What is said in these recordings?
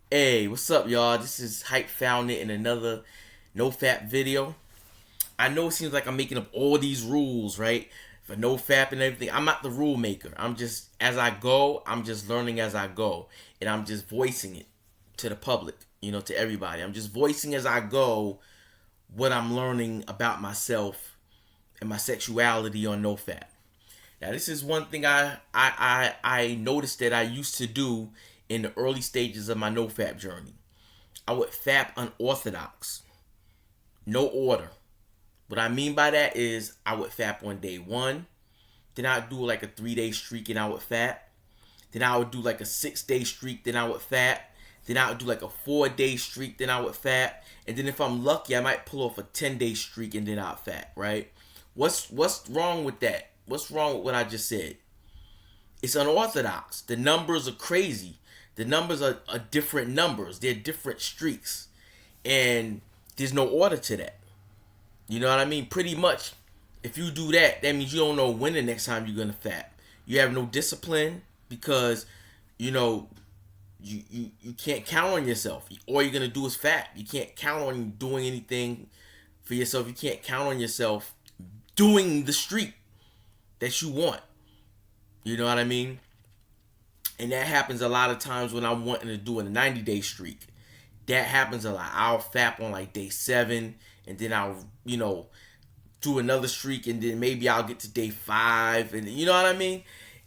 Hey, what's up, y'all? This is Hype Found It in another NoFap video. I know it seems like I'm making up all these rules, right? For NoFap and everything. I'm not the rule maker. I'm just, as I go, I'm just learning as I go. And I'm just voicing it to the public, to everybody. I'm just voicing as I go what I'm learning about myself and my sexuality on NoFap. Now, this is one thing I noticed that I used to do in the early stages of my NoFap journey. I would fap unorthodox, no order. What I mean by that is I would fap on day one, then I'd do like a 3 day streak and I would fap. Then I would do like a 6 day streak, then I would fap. Then I would do like a 4 day streak, then I would fap. And then if I'm lucky, I might pull off a 10 day streak and then I'd fap, right? What's wrong with that? What's wrong with what I just said? It's unorthodox. The numbers are crazy. The numbers are different numbers. They're different streaks. And there's no order to that. You know what I mean? Pretty much, if you do that, that means you don't know when the next time you're going to fap. You have no discipline because, you know, you can't count on yourself. All you're going to do is fap. You can't count on doing anything for yourself. You can't count on yourself doing the streak that you want. You know what I mean? And that happens a lot of times when I'm wanting to do a 90-day streak. That happens a lot. I'll fap on like day 7, and then I'll, do another streak, and then maybe I'll get to day 5, and you know what I mean?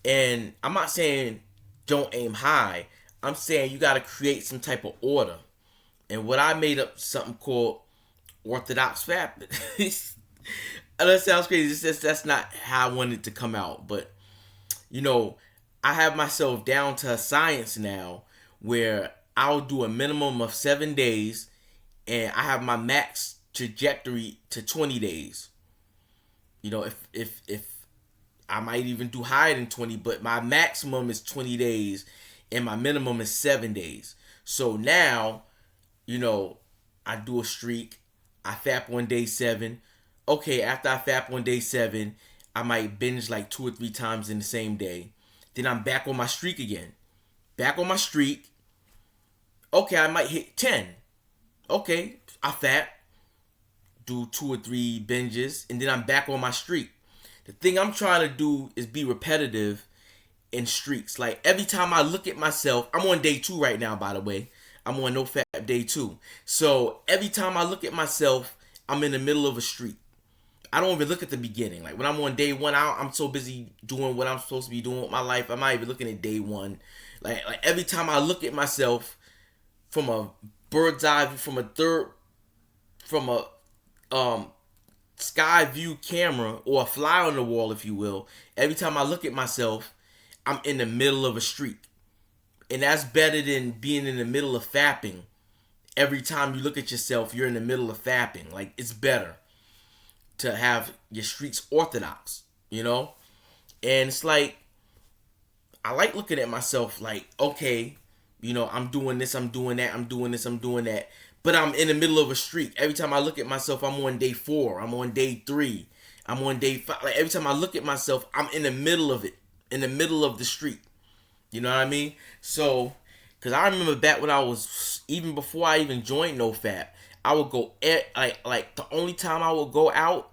And I'm not saying don't aim high. I'm saying you got to create some type of order. And what I made up something called orthodox fap. That sounds crazy. That's not how I wanted it to come out, but I have myself down to a science now where I'll do a minimum of 7 days and I have my max trajectory to 20 days. If I might even do higher than 20, but my maximum is 20 days and my minimum is 7 days. So now, I do a streak. I fap on day 7. Okay, after I fap on day 7, I might binge like 2 or 3 times in the same day. Then I'm back on my streak again. Back on my streak. Okay, I might hit 10. Okay, I fap. Do 2 or 3 binges. And then I'm back on my streak. The thing I'm trying to do is be repetitive in streaks. Like every time I look at myself, I'm on day 2 right now, by the way. I'm on NoFap day 2. So every time I look at myself, I'm in the middle of a streak. I don't even look at the beginning. Like when I'm on day 1, I'm so busy doing what I'm supposed to be doing with my life. I'm not even looking at day 1. Like every time I look at myself from a bird's eye view, from a sky view camera or a fly on the wall, if you will. Every time I look at myself, I'm in the middle of a streak, and that's better than being in the middle of fapping. Every time you look at yourself, you're in the middle of fapping. Like it's better to have your streaks orthodox, And it's like, I like looking at myself like, okay, I'm doing this, I'm doing that, I'm doing this, I'm doing that. But I'm in the middle of a streak. Every time I look at myself, I'm on day 4, I'm on day 3, I'm on day 5. Like every time I look at myself, I'm in the middle of it, in the middle of the streak. You know what I mean? So, because I remember back when I was, even before I even joined NoFap, I would go, like the only time I would go out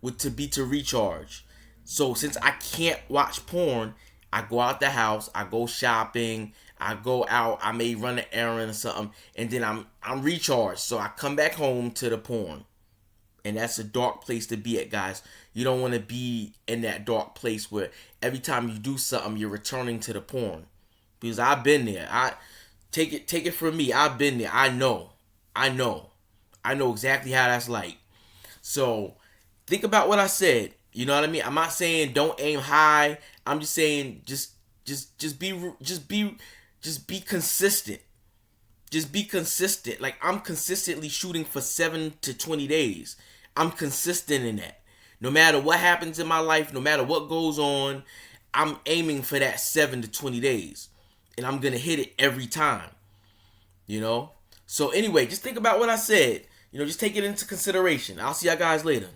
would to recharge. So since I can't watch porn, I go out the house, I go shopping, I go out, I may run an errand or something, and then I'm recharged. So I come back home to the porn. And that's a dark place to be at, guys. You don't want to be in that dark place where every time you do something, you're returning to the porn. Because I've been there. I take it from me. I've been there. I know exactly how that's like. So think about what I said. You know what I mean? I'm not saying don't aim high. I'm just saying just be consistent. Just be consistent. Like I'm consistently shooting for 7 to 20 days. I'm consistent in that. No matter what happens in my life, no matter what goes on, I'm aiming for that 7 to 20 days. And I'm going to hit it every time. So anyway, just think about what I said. Just take it into consideration. I'll see y'all guys later.